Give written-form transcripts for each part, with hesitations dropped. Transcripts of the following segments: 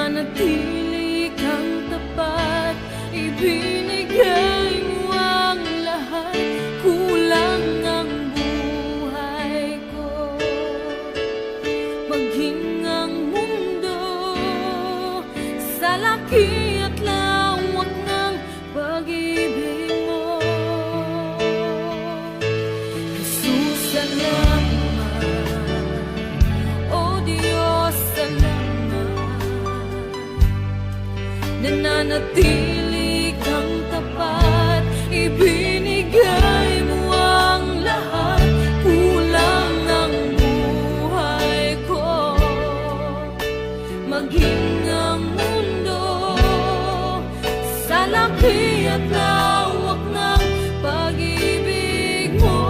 nananatili kang tapat, ibinigay mo ang lahat, kulang ang buhay ko. Maging ang mundo sa laki at lawak ng pag-ibig mo, Jesus, salamat. O Diyos, salamat. Nananatili kang tapat, ibinigay mo ang lahat, kulang ang buhay ko. Maging ang mundo sa laki at lawak ng pag-ibig mo,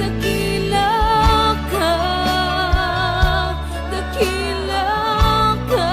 dakila ka, dakila ka,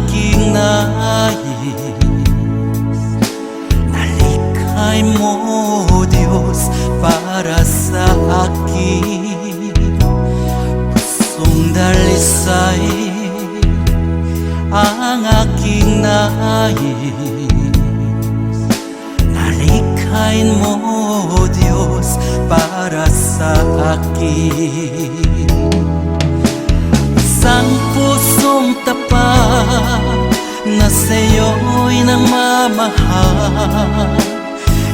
aking nais na likhain mo, Diyos, para sa akin. Pusong dalisay ang aking nais na likhain mo, Diyos, para sa akin. Isang pusong tapat na sa'yo'y nagmamahal,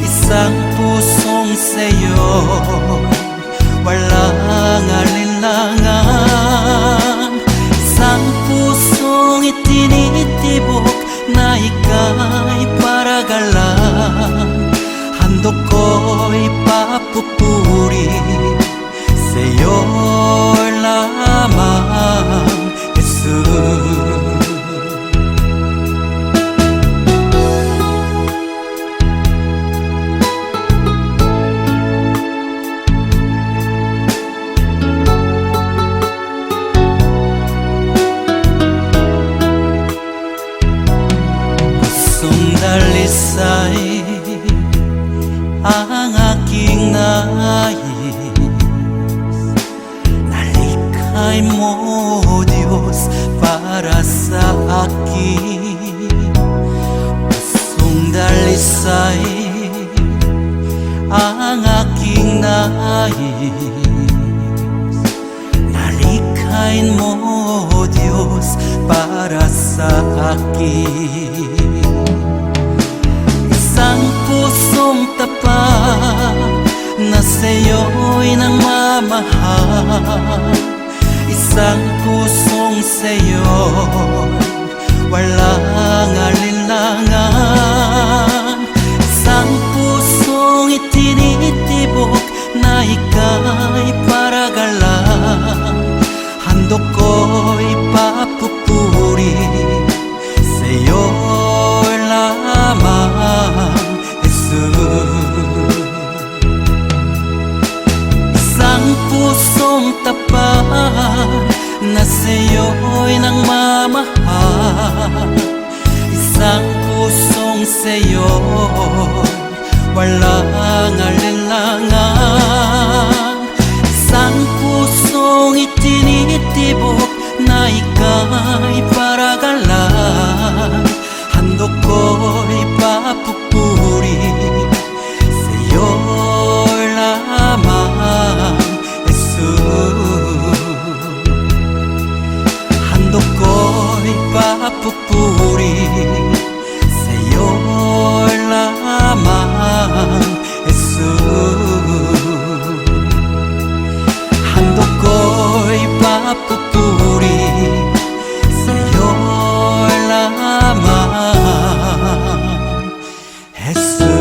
isang pusong sa'yo walang alinlangan, isang pusong itinitibok na ika'y paragalan. Handog ko'y papupuri sa'yo lamang, Jesus. Dalisay ang aking nais na likhain mo, Diyos, para sa akin. Pusong dalisay ang aking nais na likhain mo, Diyos, para sa akin. Isang pusong tapat na sa'yo'y nagmamahal, isang pusong sa'yo walang alinlangan, isang pusong itinitibok na ika'y paragalan. Handog ko'y papupuri sa'yo lamang, Jesus. Isang pusong tapat na sa'yo'y nagmamahal, isang pusong sa'yo walang alinlangan, isang pusong itinitibok na ika'y paragalan. Handog ko'y papupuri sa'yo lamang, Jesus. Handog ko'y papupuri sa'yo lamang, Jesus. Handog ko'y papupuri sa'yo lamang, Jesus.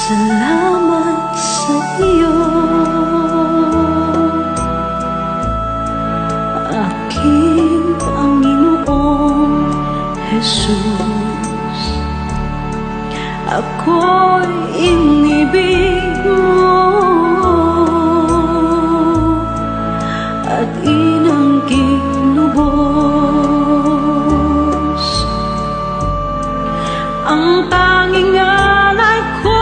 Salamat sa iyo, aking Panginoong Jesus. Ako'y inibig mo at inangking lubos. Ang tanging alay ko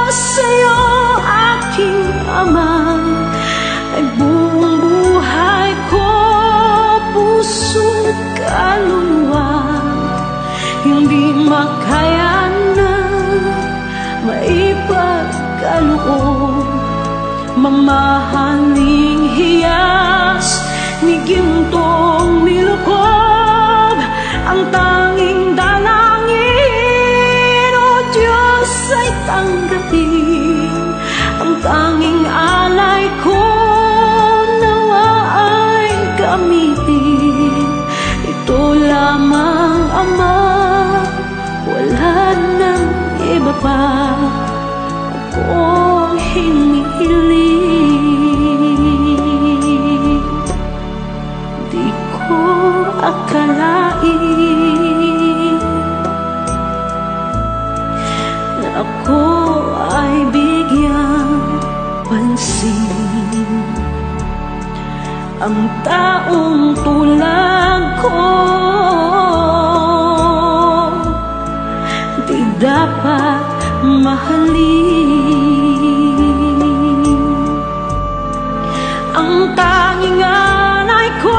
sa'yo, aking Ama, ay buong buhay ko, puso't kaluluwa. Hindi makaya na maipagkaloob, mamahaling hiyas ni gintong nilukob. Ang tanging dalangin, O Diyos, ay tanggapin. Ang tanging alay ko, nawa ay gamitin. Ito lamang, Ama, wala nang iba pa akong hinihiling. Di ko akalain na ako ay bigyang pansin. Ang taong tulad ko di dapat mahalin. Ang tanging alay ko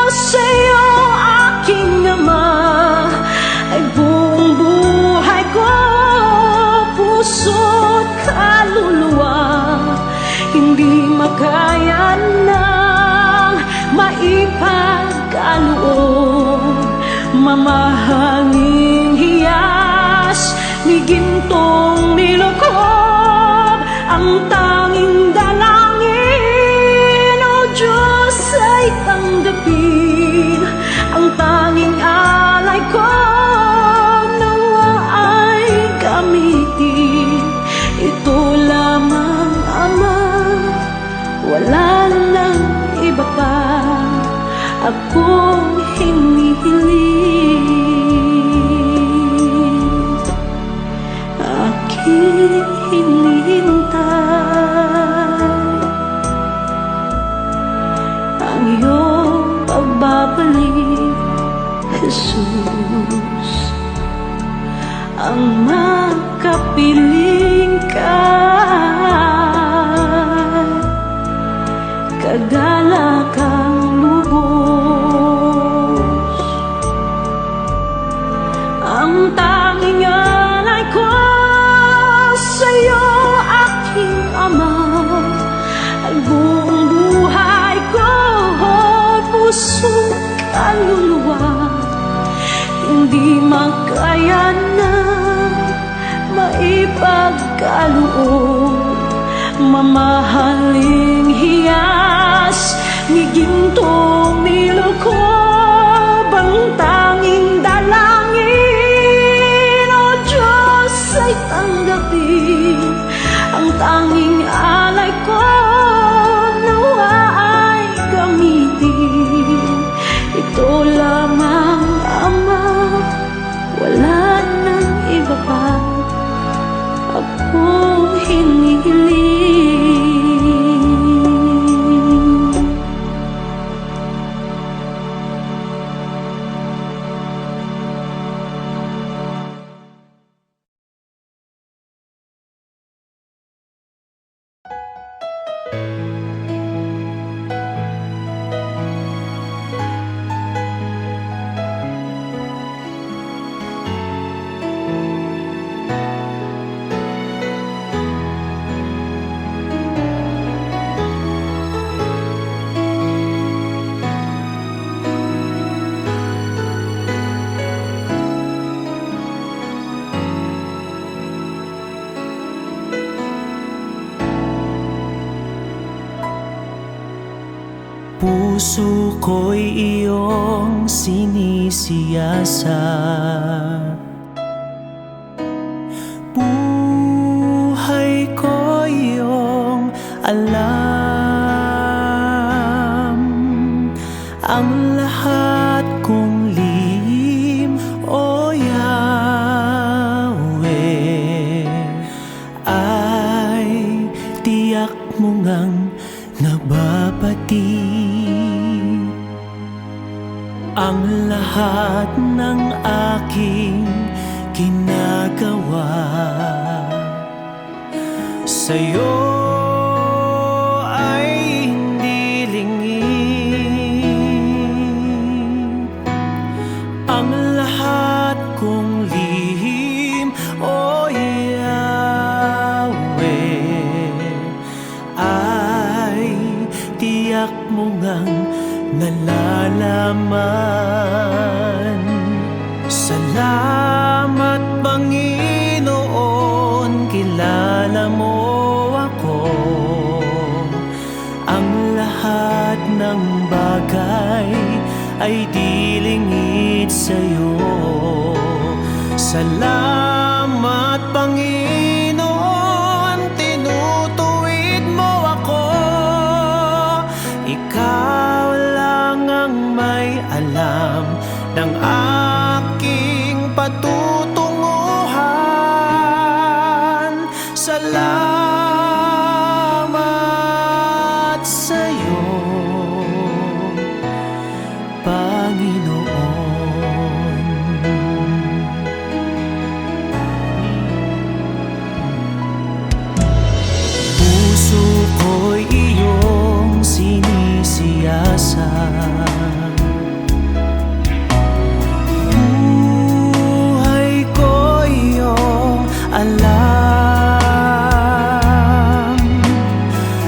sa'yo, aking Ama, ay buong buhay ko, puso't kaluluwa. Hindi makaya nang maipagkaloob, mamahaling hiyas ni gintong nilukob. Ang tanging dalangin, O Diyos, ay tanggapin. Ang tanging alay ko, nawa ay gamitin. Ito lamang, Ama, wala nang iba pa akong hinihiling. Aking hinihintay ang iyong pagbabalik, Jesus. Ang makapiling ka, kagalakang lubos. Ang tanging alay ko sa'yo, aking Ama, ay buong buhay ko, puso't kaluluwa. Hindi makaya na maipagkaloob, mamahaling hiyas ni gintong nilukob. Ang tanging dalangin, O Diyos, ay tanggapin. Ang tanging alay ko, nawa ay gamitin. Ito lamang, Ama, wala nang iba pa akong hinihiling. Puso ko'y iyong sinisiyasat, nababatid ang lahat ng aking ginagawa. Sa'yo ay hindi lingid ang lahat kong lihim, o Yahweh, ay tiyak mo ngang nalalaman. Salamat Panginoon, kilala mo ako. Ang lahat ng bagay ay di lingid sa'yo. Salamat Panginoon, tinutuwid mo ako. Ikaw lang ang may alam ng aking patutunguhan. Salamat sa'yo, Panginoon. Puso ko'y iyong sinisiyasat, buhay ko iyong alam.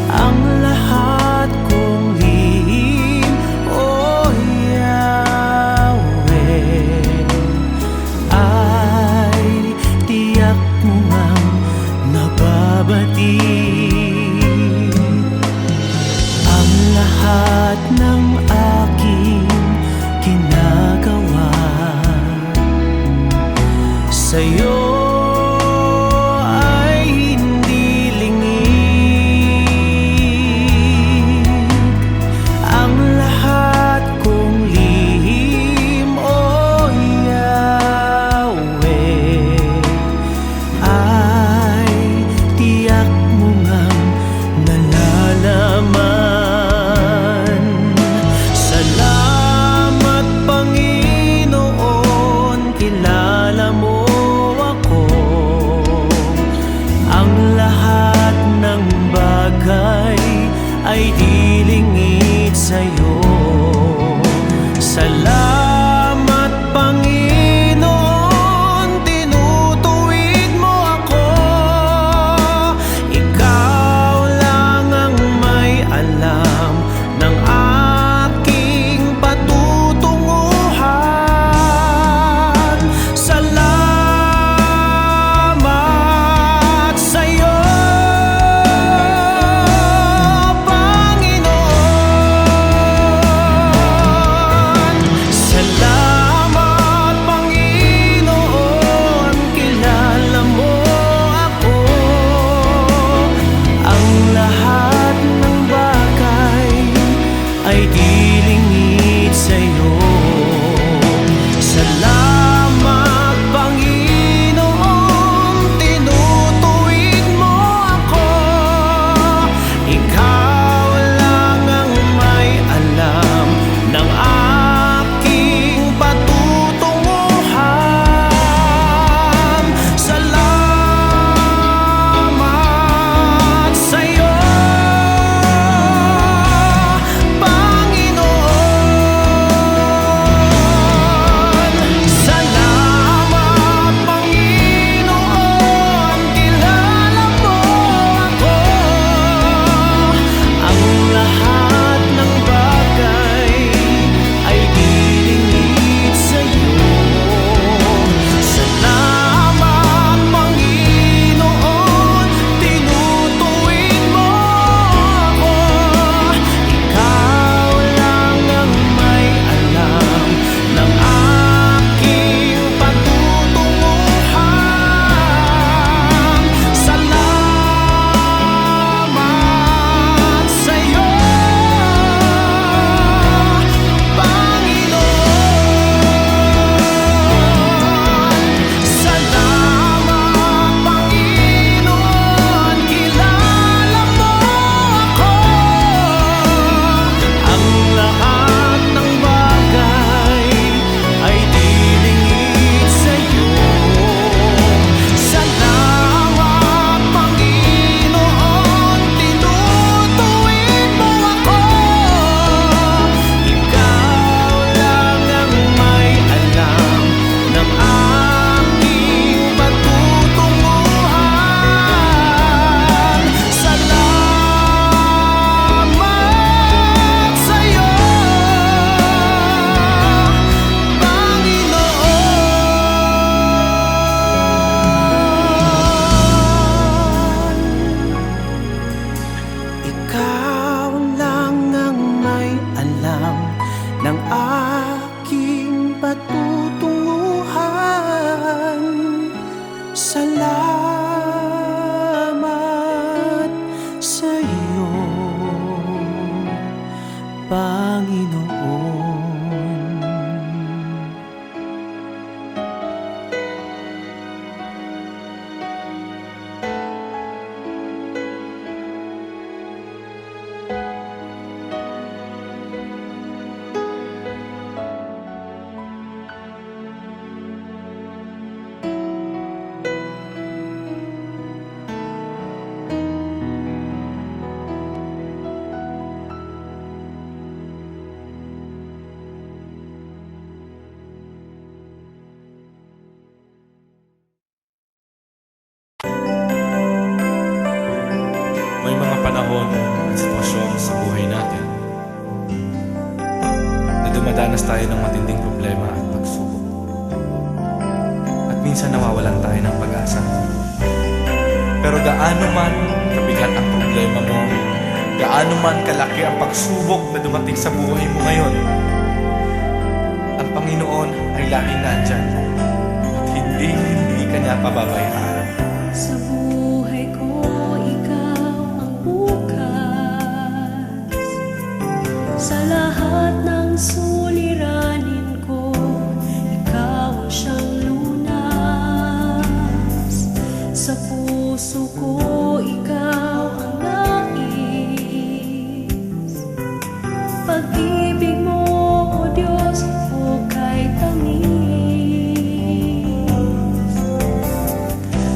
Ang lahat kong lihim, o Yahweh, ay tiyak mo ngang nababatid ang lahat ng aking ginagawa. Sa'yo ay hindi lingid ang lahat kong lihim, o Yahweh, ay tiyak mo ngang nalalaman. Salamat Panginoon, kilala mo ako. panahon at sitwasyon sa buhay natin na dumadanas tayo ng matinding problema at pagsubok. At minsan nawawalan tayo ng pag-asa. Pero gaano man kabigat ang problema mo, gaano man kalaki ang pagsubok na dumating sa buhay mo ngayon, ang Panginoon ay laging nandyan at hindi ka niya pababayaan. Sa buhay ko, ikaw ang bukas. Sa lahat ng suliranin ko, ikaw ang siyang lunas. Sa puso ko, ikaw ang nais. Pag-ibig mo, O Diyos, hukay tamis.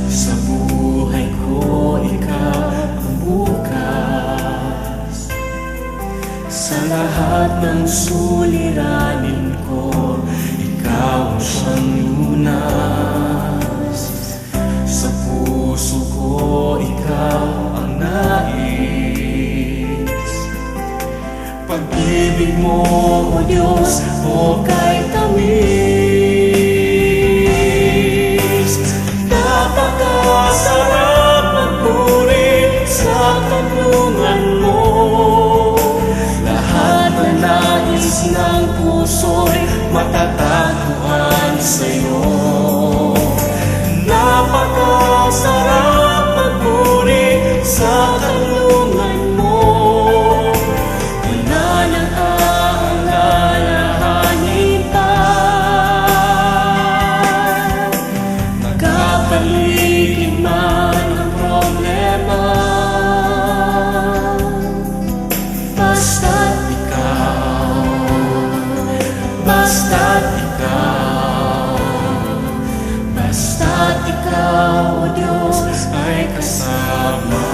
Sa buhay ko, ikaw ang bukas. Sa lahat ng suliranin ko, ikaw ang siyang lunas. Sa puso ko, ikaw ang nais. Pag-ibig mo, O Diyos, hukay tamis. Napakasarap magpuri sa kanlungan mo. Lahat na nais ng puso'y matatagpuan sa'yo. Napakasarap magpuri sa kanlungan mo. Wala nang aalalahanin pa. Nagkapaligid man ang problema, basta't ikaw, basta't ikaw, basta't ikaw, O Diyos, ay kasama.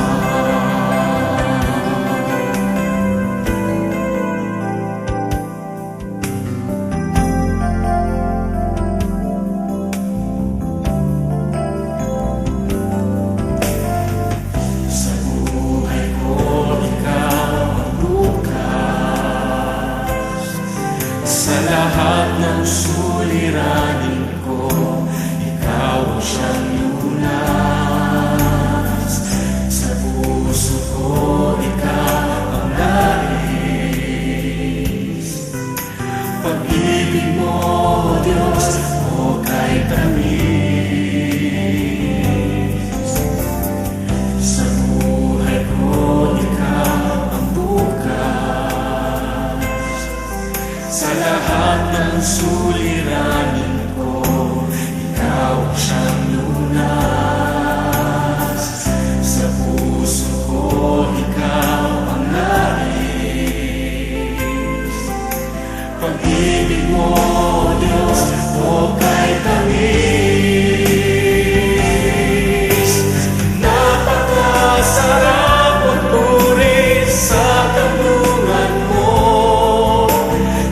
Sa buhay ko, ikaw ang bukas. Sa lahat ng suliranin ko, ikaw ang siyang lunas. Sa puso ko, ikaw ang nais. Pag-ibig mo, O Diyos, hukay tamis. Sa buhay ko, ikaw ang bukas. Sa lahat ng suliranin ko, ikaw ang siyang lunas. Sa puso ko, ikaw ang nais. Pag-ibig mo, O Diyos, hukay tamis. Napakasarap magpuri sa kanlungan mo.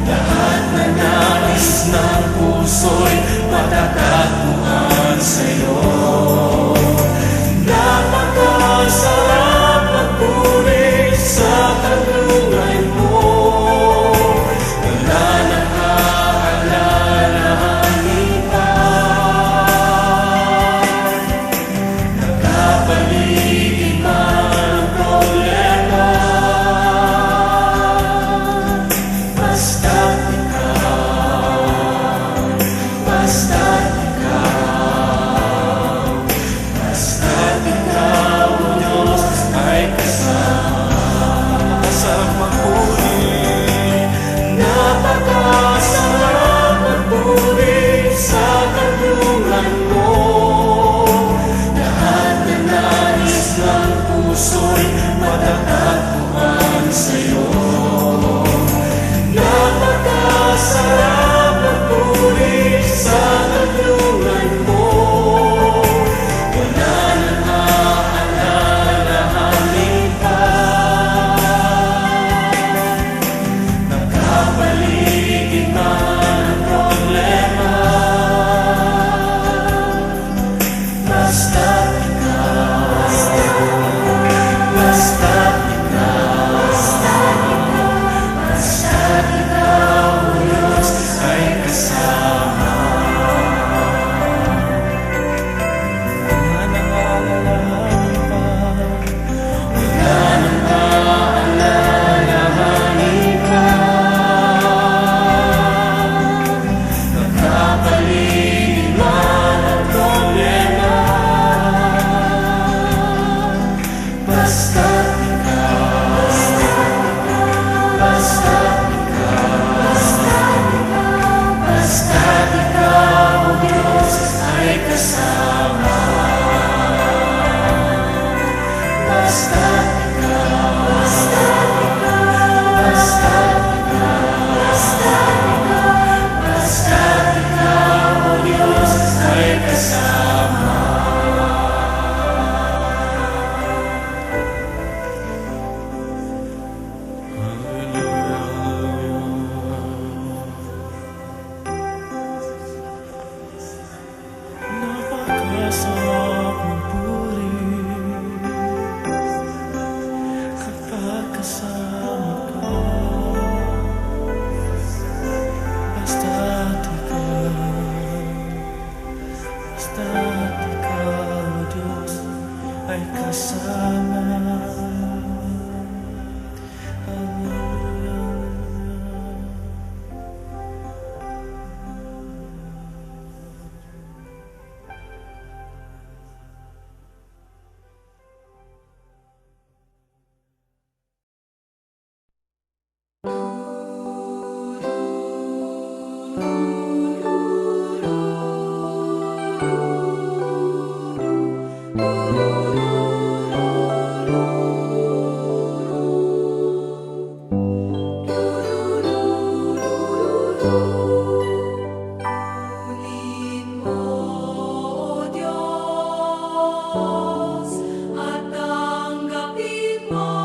Lahat na nais ng puso'y matatagpuan sa'yo. Napakasarap magpuri sa kanlungan mo. Wala nang aalalahanin pa. Nagkapaligid man ang problema, basta't ikaw, basta't ikaw, sarap magpuri kapag kasama ka. Basta't ikaw, Diyos, ay kasama. Purihin mo, O Diyos, at tanggapin mo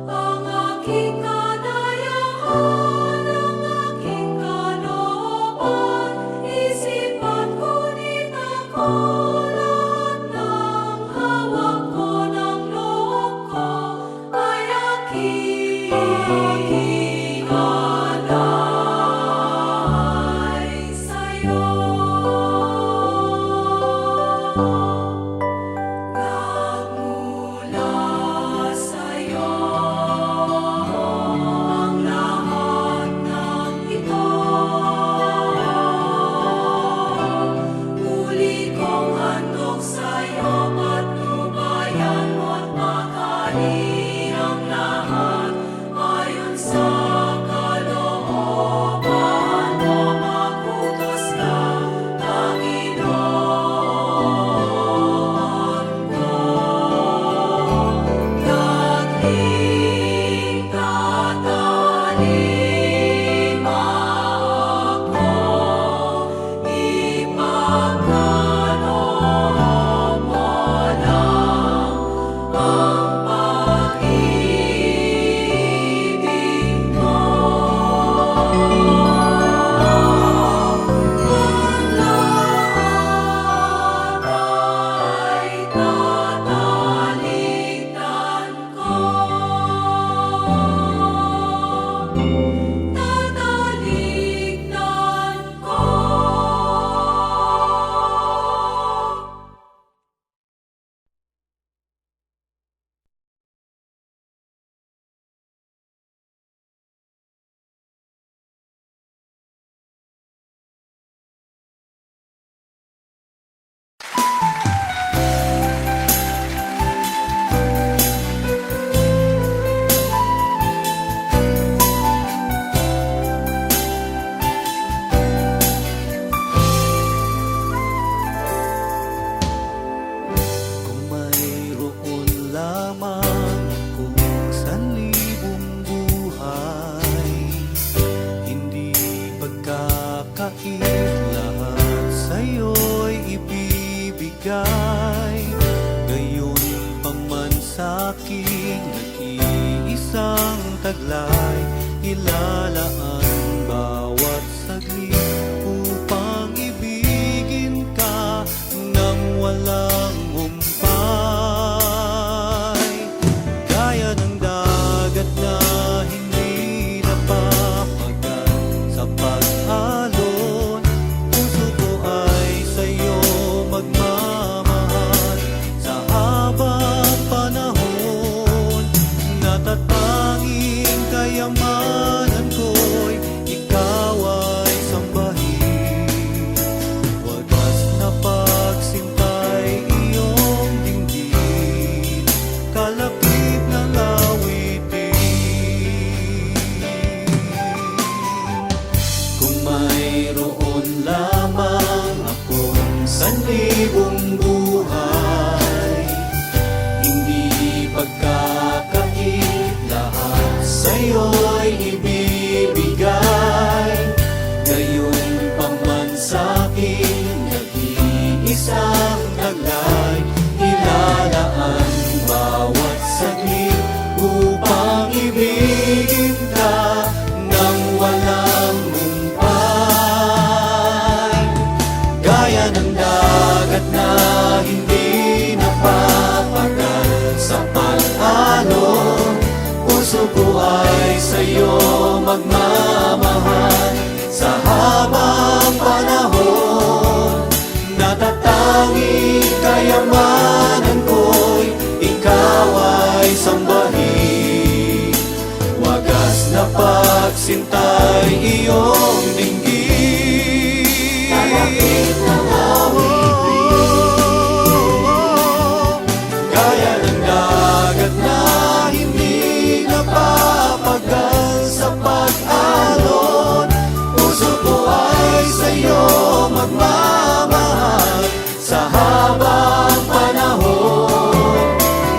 ang aking kanayaan, ang aking kalooban, isip at ngunit ako, lahat ng hawak ko, ng loob ko, ay aking alay sa'yo. Nagmula sa'yo ang lahat ng ito. Muli kong handog sa'yo, patnubayan mo't makain ang lahat ayon sa kalooban mo. Magutos ka, Panginoon ko. Tagling tatalima ako, ipagkaloob mo lang ang pag-ibig mo. Ang lahat ay tatalikdan ko. Tatalikdan ko. Kung mayroon lamang kung sanlibong buhay, hindi pagkakait, lahat sa'yo'y ibibigay. Gayon paman sa'king nag-iisang taglay, ilalaan bawat saglit upang ibigin ka ng walang humpay. Gaya ng dagat na hindi napapagal sa pag-alon, puso ko ay sa'yo magmamahal sa habang panahon. Natatanging kayamanan ko'y puso ko ay sa'yo magmamahal. Sa habang panahon, natatanging kayamanan ko'y ikaw ay sambahin. Wagas na pagsintay iyong dinggin. Kalapit ng gaya ng dagat na hindi napapagal sa pag-alon. Puso ko ay sa'yo magmamahal. Sa habang panahon,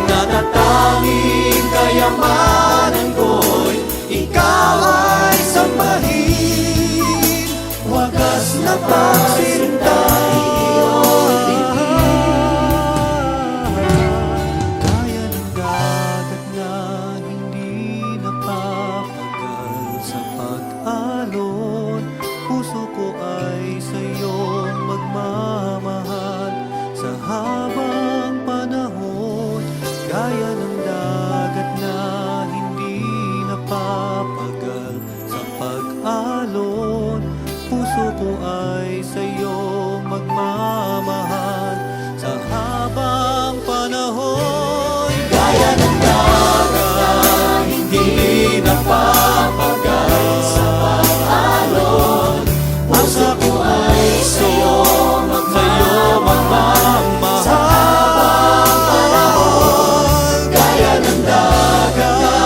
natatanging kayamanan ko'y ikaw ay sambahin. Wagas na pagsintay iyong gaya ng dagat na hindi napapagal sa pag-alon. Puso ko ay sa'yo magmamahal. Sa habang panahon, gaya ng dagat na hindi napapagal sa pag-alon. Puso ko ay sa'yo magmamahal. Sa habang panahon, gaya ng dagat na hindi napapagal sa pag-alon. Puso ko ay sa'yo magmamahal. Sa habang panahon, gaya ng dagat na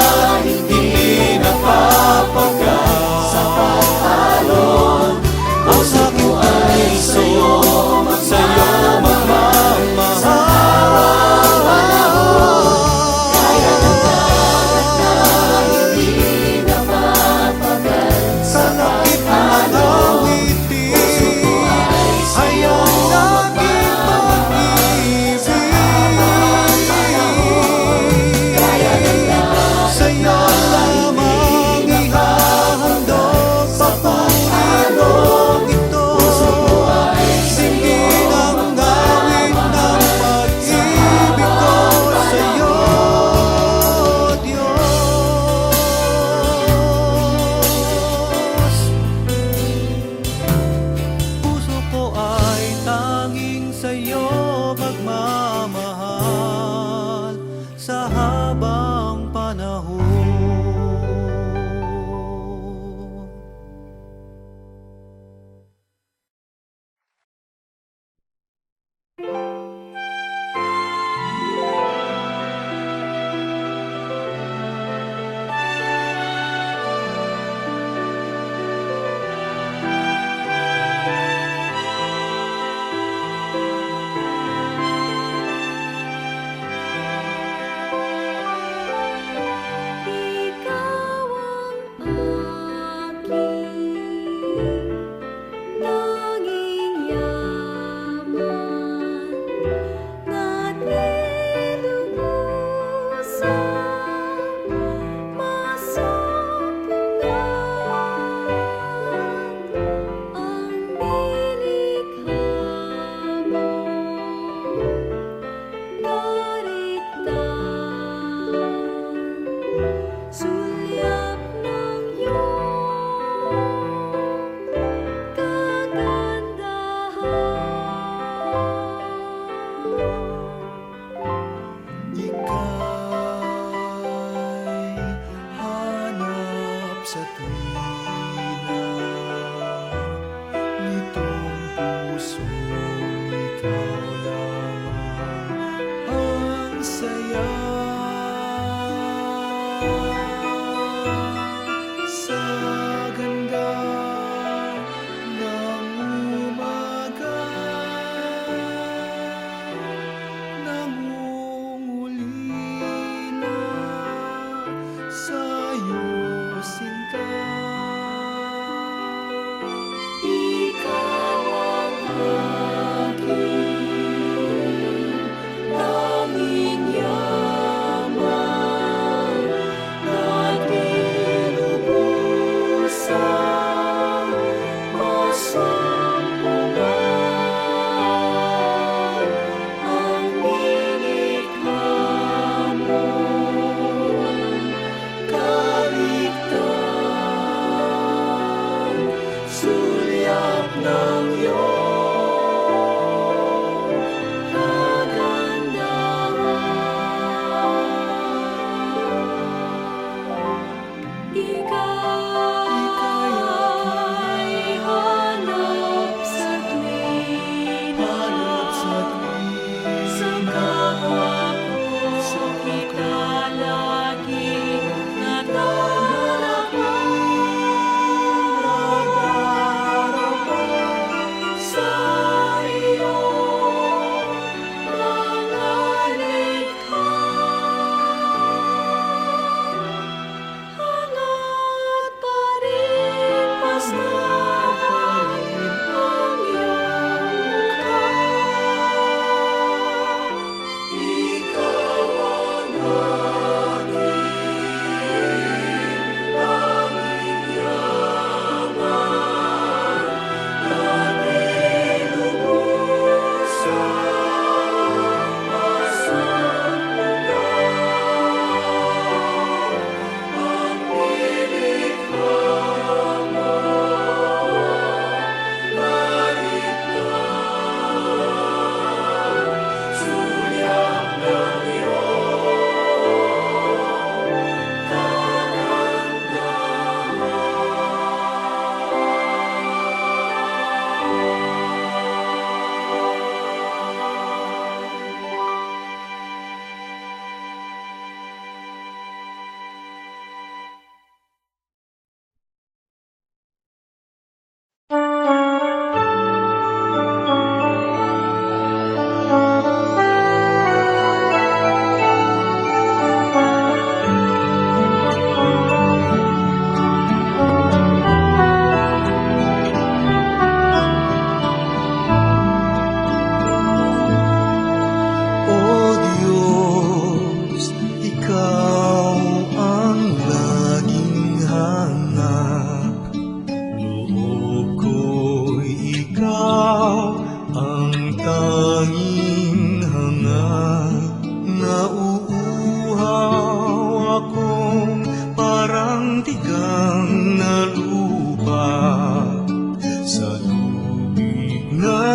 hindi napapagal sa pag-alon. Puso ko ay sa'yo magmamahal. Sa habang panahon, gaya ng dagat na hindi napapagal sa pag-alon. Puso ko ay sa'yo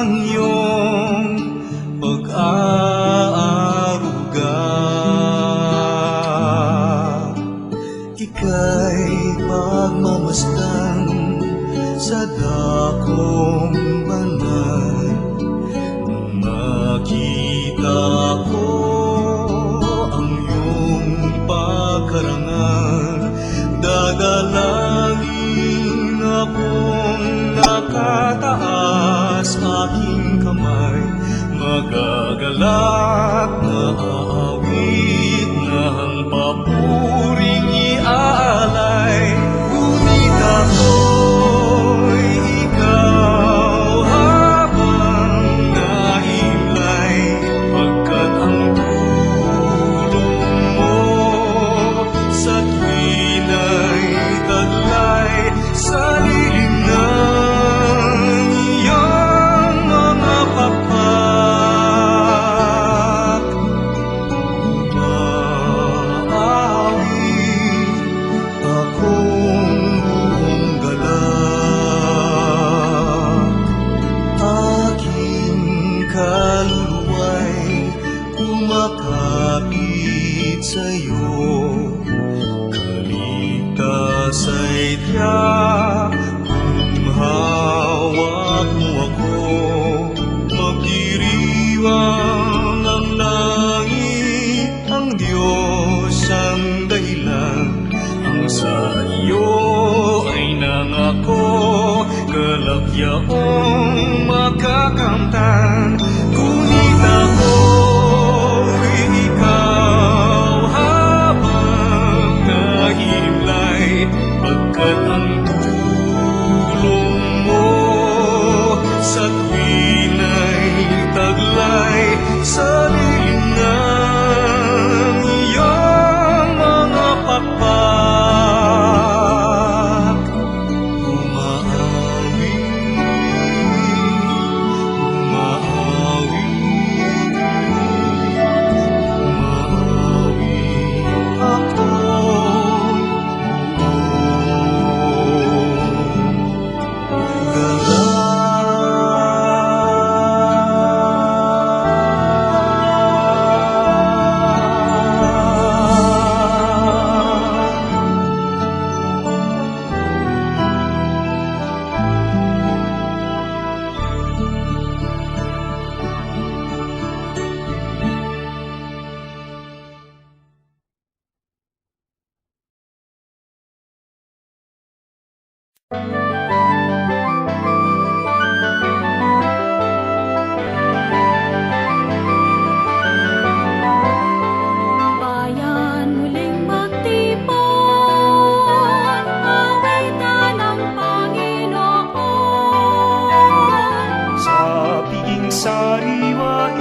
ang iyong pag-aaruga. Ika'y pagmamasdan sa dakong banal. Nung makita ko ang iyong pagkarangal, dadalangin akong nakataas aking kamay, magagalak na aawit na ang papuring iaalay. Ngunit ako'y ikaw habang nahimlay, pagkat ang tulong mo sa tuwina'y taglay sa lilim ng iyong mga pakpak. Umaawi akong buong galak, aking kaluluwa'y kumakapit sa'yo. Kaligtas ay tiyak kung hawak mo ako, magdiriwang ang langit, ang Diyos ang dahilan, ang sa iyo ay nangako, kalagyaong makakamtan. Ngunit ako'y ikaw habang nahimlay, pagkat ang tulong mo sa tuwina'y taglay sa lilim ng iyong mga pakpak. Umaawi, umaawi, umaawi ako. Bayan muling magtipon, awitan ng Panginoon. Sa piging sariwain,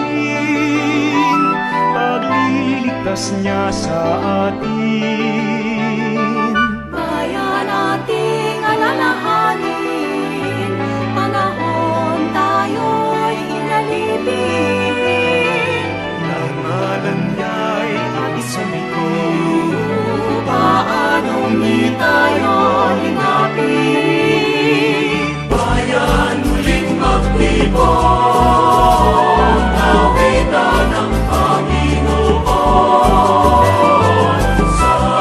pagliligtas niya sa atin. Bayan ating alalahanin, panahon tayo'y inalipin. Ang ngalan niya'y ating sa likod. Paanong di tayo hinapin? Bayan muling magtipon, awitan ng Panginoon. Sa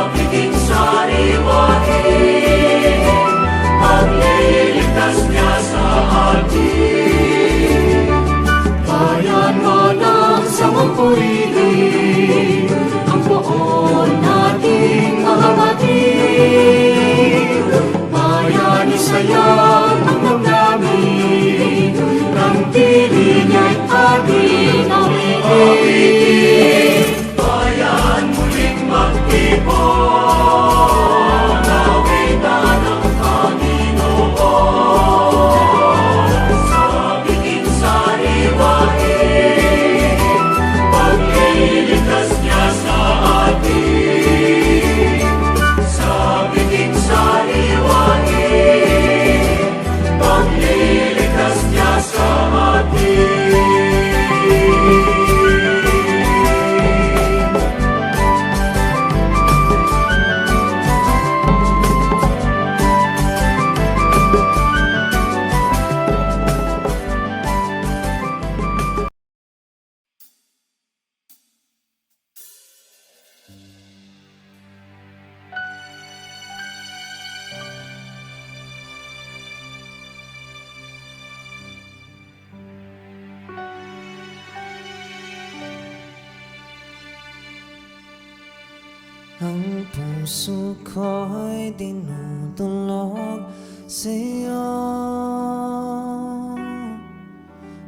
Ang puso ko'y dinudulog sa'yo.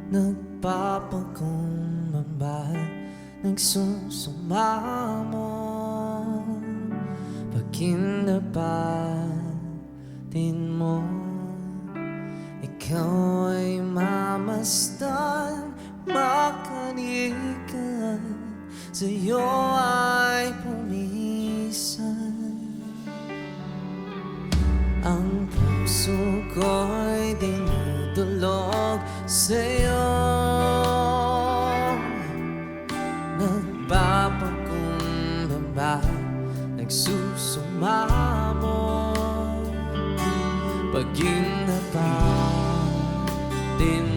Nagpapakumbaba, nagsusumamo. Pagkinapatin mo, ikaw ay mamasdan, makanikan, sa'yo ay pumisan. Ang puso ko'y dinudulog sa'yo. Nagpapakumbaba, nagsusumamo. Pag ginapatin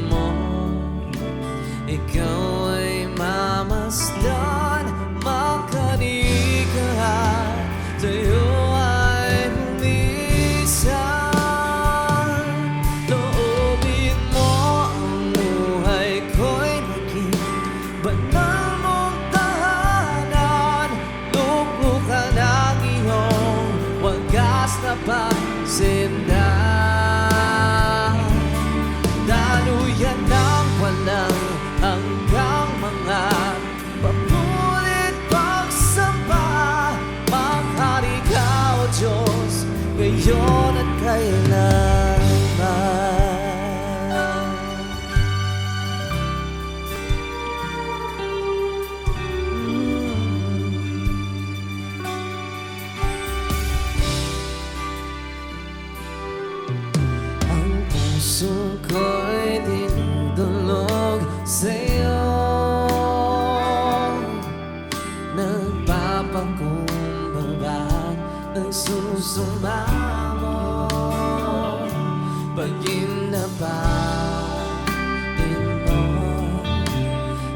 mo, ikaw ay mamasdan, makanikan, sa'yo ay pumisan. Loobin mo ang buhay ko'y naging banal mong tahanan. Luklukan ang iyong wagas na pagsindan. Daluyan ng walang hanggang mga papulit pagsamba. Maghari ka, O Diyos, ngayon at kailanman. Ang puso ko'y dinudulog sa'yo. Nagpapakumbaba, nagsusumamo. Pag ginapatin mo,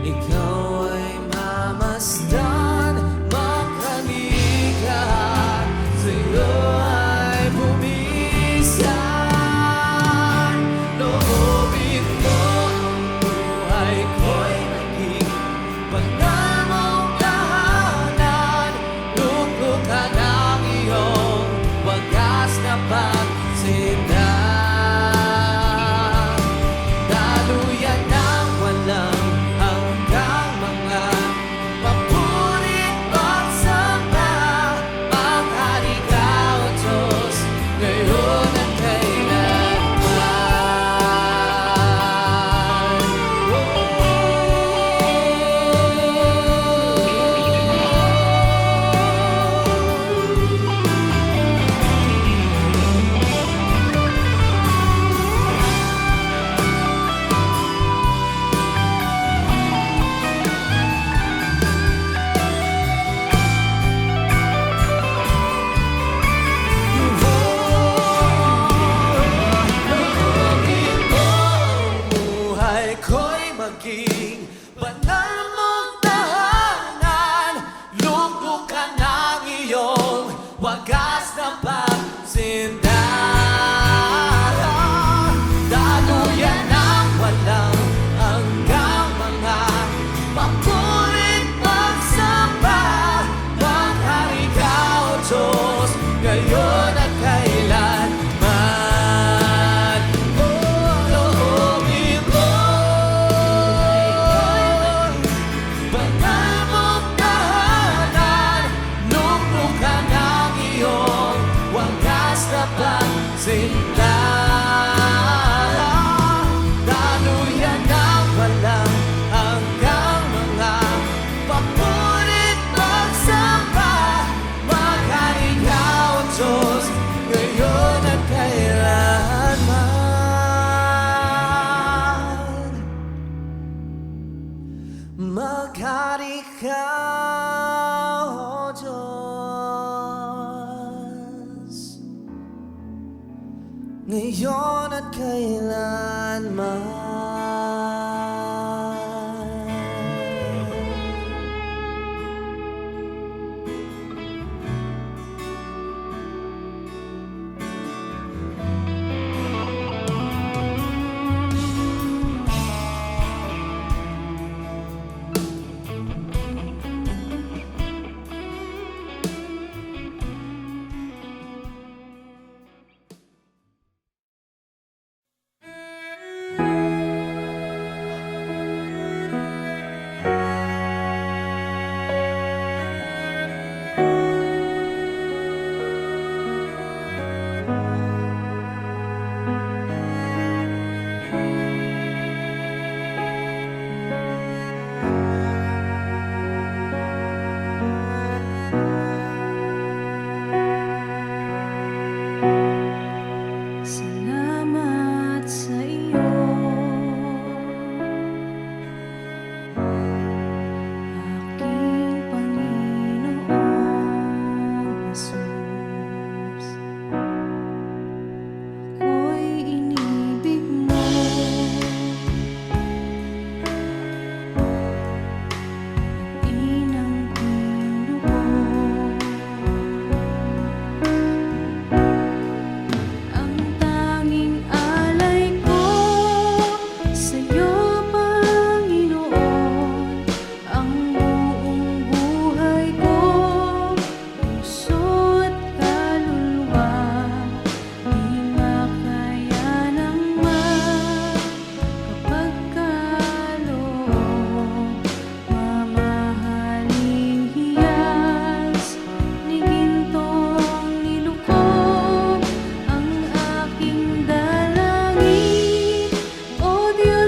ikaw ay mamasdan, makanikan, sa'yo ay pumisan. Loobin mo ang buhay ko'y naging banal mong tahanan. Luklukan ang iyong wagas na pagsindan. Daluyan ng walang hanggang mga papulit pagsamba. Maghari ka, O Diyos, ngayon at buhay ko'y maging banal mong tahanan. Luklukan ang iyong wagas na pagsindan. Daluyan ng walang hanggang mga papulit pagsamba. Maghari ka, O Diyos, ngayon at kailanman. Loobin mo banal mong tahanan. Luklukan ang iyong wagas na pagsindan. Daluyan ng walang hanggang mga papulit pagsamba. Maghari ka, O Diyos, ngayon at kailanman. Maghari ka, O Diyos, ngayon at kailanman.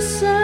sa